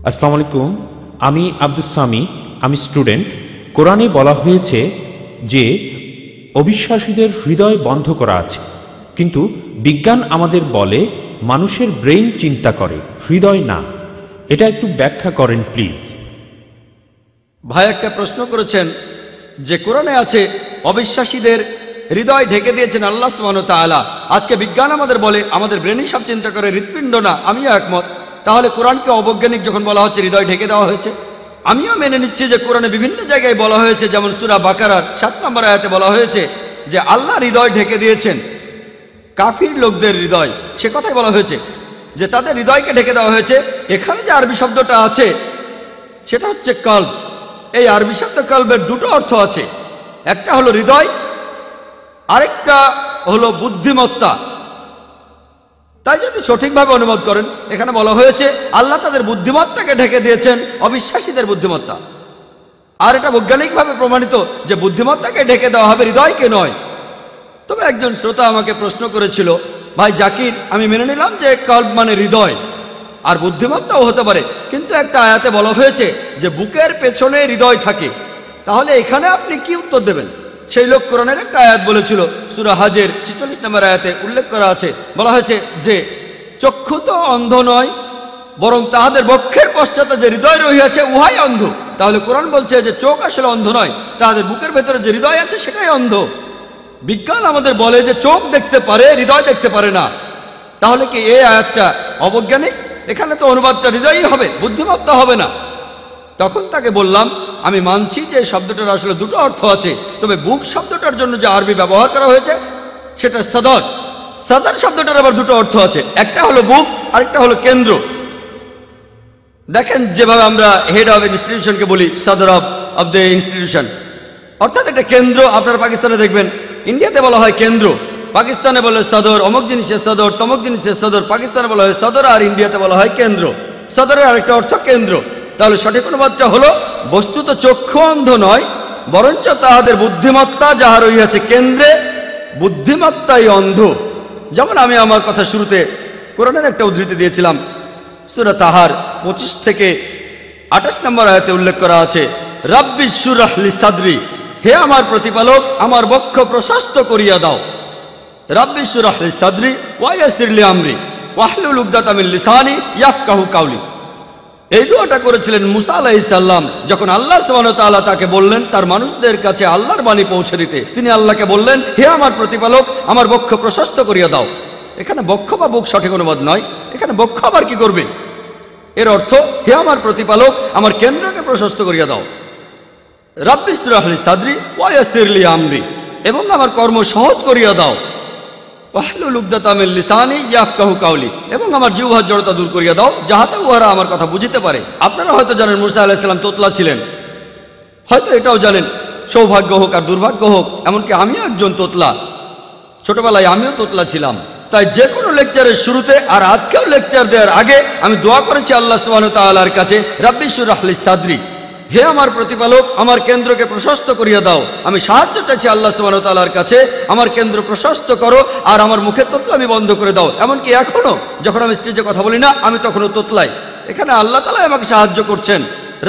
আসসালামু আলাইকুম, আমি আব্দুস সামি, আমি স্টুডেন্ট। কোরআনে বলা হয়েছে যে অবিশ্বাসীদের হৃদয় বন্ধ করা আছে, কিন্তু বিজ্ঞান আমাদের বলে মানুষের ব্রেইন চিন্তা করে, হৃদয় না। এটা একটু ব্যাখ্যা করেন প্লিজ। ভাই একটা প্রশ্ন করেছেন যে কোরআনে আছে অবিশ্বাসীদের হৃদয় ঢেকে দিয়েছেন আল্লাহ সুবহানাহু ওয়া তাআলা। আজকে বিজ্ঞান আমাদের বলে আমাদের ব্রেনই সব চিন্তা করে, হৃৎপিণ্ড না। আমিও একমত। তাহলে কোরআনকে অবৈজ্ঞানিক যখন বলা হচ্ছে হৃদয় ঢেকে দেওয়া হয়েছে, আমিও মেনে নিচ্ছি যে কোরআনে বিভিন্ন জায়গায় বলা হয়েছে, যেমন সূরা বাকারার 7 নম্বর আয়াতে বলা হয়েছে যে আল্লাহ হৃদয় ঢেকে দিয়েছেন কাফির লোকদের হৃদয়। সে কথাই বলা হয়েছে যে তাদের হৃদয়কে ঢেকে দেওয়া হয়েছে। এখানে যে আরবি শব্দটা আছে সেটা হচ্ছে কলব। এই আরবি শব্দ কলবের দুটো অর্থ আছে, একটা হলো হৃদয়, আরেকটা হলো বুদ্ধিমত্তা। তাই যদি সঠিকভাবে অনুবাদ করেন, এখানে বলা হয়েছে আল্লাহ তাদের বুদ্ধিমত্তাকে ঢেকে দিয়েছেন অবিশ্বাসীদের বুদ্ধিমত্তা। আর এটা বৈজ্ঞানিকভাবে প্রমাণিত যে বুদ্ধিমত্তাকে ঢেকে দেওয়া হবে, হৃদয়কে নয়। তবে একজন শ্রোতা আমাকে প্রশ্ন করেছিল, ভাই জাকির, আমি মেনে নিলাম যে কলব মানে হৃদয় আর বুদ্ধিমত্তাও হতে পারে, কিন্তু একটা আয়াতে বলা হয়েছে যে বুকের পেছনে হৃদয় থাকে। তাহলে এখানে আপনি কি উত্তর দেবেন? সেই লোক কোরআনের একটা আয়াত বলেছিল, সূরা হজের 46 নম্বর আয়াতে উল্লেখ করা আছে, বলা হয়েছে যে চক্ষু তো অন্ধ নয়, বরং তাহাদের বক্ষের পশ্চাতে যে হৃদয় রহিয়াছে উহাই অন্ধ। তাহলে কোরআন বলছে যে চোখ আসলে অন্ধ নয়, তাহাদের বুকের ভেতরে যে হৃদয় আছে সেটাই অন্ধ। বিজ্ঞান আমাদের বলে যে চোখ দেখতে পারে, হৃদয় দেখতে পারে না। তাহলে কি এই আয়াতটা অবৈজ্ঞানিক? এখানে তো অনুবাদটা হৃদয়ই হবে, বুদ্ধিমত্তা হবে না। তখন তাকে বললাম, আমি মানছি যে শব্দটার আসলে দুটো অর্থ আছে, তবে বুক শব্দটার জন্য যে আরবি ব্যবহার করা হয়েছে সেটা সদর। সদর শব্দটার আবার দুটো অর্থ আছে, একটা হলো বুক, আরেকটা হলো কেন্দ্র। দেখেন যেভাবে আমরা হেড অফ ইনস্টিটিউশনকে বলি সদর অফ দ্য ইনস্টিটিউশন, অর্থাৎ একটা কেন্দ্র। আপনারা পাকিস্তানে দেখবেন, ইন্ডিয়াতে বলা হয় কেন্দ্র, পাকিস্তানে বলে সদর, অমুক জিনিসের সদর, তমুক জিনিসের সদর। পাকিস্তানে বলা হয় সদর আর ইন্ডিয়াতে বলা হয় কেন্দ্র। সদরের আরেকটা অর্থ কেন্দ্র। তাহলে সঠিক অনুবাদটা হলো বস্তুত চক্ষু অন্ধ নয়, বরঞ্চ তাহাদের বুদ্ধিমত্তা যাহা রহিয়াছে কেন্দ্রে, বুদ্ধিমত্তাই অন্ধ। যেমন আমি আমার কথা শুরুতে কোরআনের একটা উদ্ধৃতি দিয়েছিলাম, সূরা তাহার 25 থেকে 28 নম্বর আয়াতে উল্লেখ করা আছে, রাব্বি শুরহ লি সাদরি, হে আমার প্রতিপালক আমার বক্ষ প্রশস্ত করিয়া দাও। রাব্বি শুরহ লি সাদরি ওয়া ইয়াসির লি আমরি ওয়াহলুল উকদাতাম মিন লিসানি ইয়াফকাহু কাওলি। এই দোয়াটা করেছিলেন মুসা আলাইহিস সালাম যখন আল্লাহ সুবহানাহু ওয়া তাআলা তাকে বললেন তার মানুষদের কাছে আল্লাহর বাণী পৌঁছে দিতে। তিনি আল্লাহকে বললেন, হে আমার প্রতিপালক আমার বক্ষ প্রশস্ত করিয়া দাও। এখানে বক্ষ বা বুক সঠিক অনুবাদ নয়, এখানে বক্ষ আবার কি করবে? এর অর্থ, হে আমার প্রতিপালক আমার কেন্দ্রকে প্রশস্ত করিয়া দাও। রাব্বি শুরহ লি সাদরি ওয়া ইয়াসির লি আমরি, এবং আমার কর্ম সহজ করিয়া দাও। ওয়াহলুল উকদাতাম মিন লিসানি ইয়াফকাহু কাওলি, এবং আমার জিহ্বার জড়তা দূর করিয়া দাও, যাহাতে উহারা আমার কথা বুঝিতে পারে। আপনারা হয়তো জানেন মুসা আলাইহিস সালাম তোতলা ছিলেন, হয়তো এটাও জানেন সৌভাগ্য হোক আর দুর্ভাগ্য হোক, এমনকি আমিও একজন তোতলা। ছোটবেলায় আমিও তোতলা ছিলাম। তাই যে কোনো লেকচারের শুরুতে আর আজকেও লেকচার দেওয়ার আগে আমি দোয়া করেছি আল্লাহ সুবহানাহু ওয়া তাআলার কাছে, রাব্বি শুরহ লি সাদরি, হে আমার প্রতিপালক আমার কেন্দ্রকে প্রশস্ত করিয়া দাও। আমি সাহায্য চাইছি আল্লাহ সুবহানাহু ওয়া তাআলার কাছে, আমার কেন্দ্র প্রশস্ত করো আর আমার মুখের তোতলামি বন্ধ করে দাও। এমনকি এখনো যখন আমি স্টেজে কথা বলি না, আমি তখনও তোতলাই। এখানে আল্লাহ তাআলা আমাকে সাহায্য করছেন।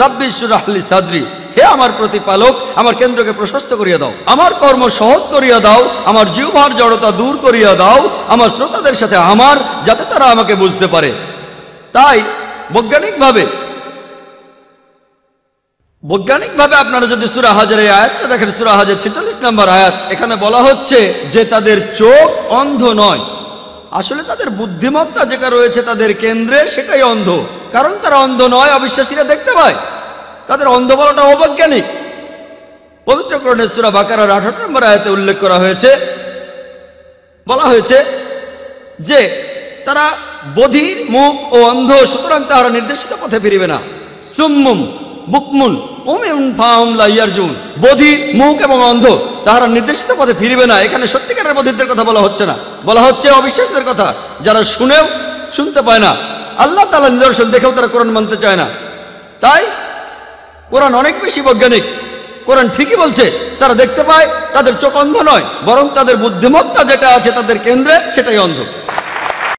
রাব্বি শুরহ লি সাদরি, হে আমার প্রতিপালক আমার কেন্দ্রকে প্রশস্ত করিয়া দাও, আমার কর্ম সহজ করিয়া দাও, আমার জিহ্বার জড়তা দূর করিয়া দাও আমার শ্রোতাদের সাথে আমার, যাতে তারা আমাকে বুঝতে পারে। তাই বৈজ্ঞানিকভাবে আপনারা যদি সূরা হজের এই আয়াতটা দেখেন, সূরা হজের 46 নম্বর আয়াত, এখানে বলা হচ্ছে যে তাদের চোখ অন্ধ নয়, আসলে তাদের বুদ্ধিমত্তা যেটা রয়েছে তাদের কেন্দ্রে সেটাই অন্ধ। কারণ তারা অন্ধ নয়, অবিশ্বাসীরা দেখতে পায়। তাদের অন্ধ বলাটা অবৈজ্ঞানিক। পবিত্র কোরআনের সূরা বাকারার 18 নম্বর আয়াতে উল্লেখ করা হয়েছে, বলা হয়েছে যে তারা বধির, মুখ ও অন্ধ, সুতরাং তাহারা নির্দেশিত পথে ফিরিবে না। সুম্মুম বুকমুন উমিউন ফাহুম লা ইয়ারজুন, বধির, মুখ এবং অন্ধ, তাহারা নির্দেশিত পথে ফিরিবে না। এখানে সত্যিকারের বধিরদের কথা বলা হচ্ছে না, বলা হচ্ছে অবিশ্বাসীদের কথা, যারা শুনেও শুনতে পায় না, আল্লাহ তাআলার নিদর্শন দেখেও তারা কোরআন মানতে চায় না। তাই কোরআন অনেক বেশি বৈজ্ঞানিক। কোরআন ঠিকই বলছে তারা দেখতে পায়, তাদের চোখ অন্ধ নয়, বরং তাদের বুদ্ধিমত্তা যেটা আছে তাদের কেন্দ্রে সেটাই অন্ধ।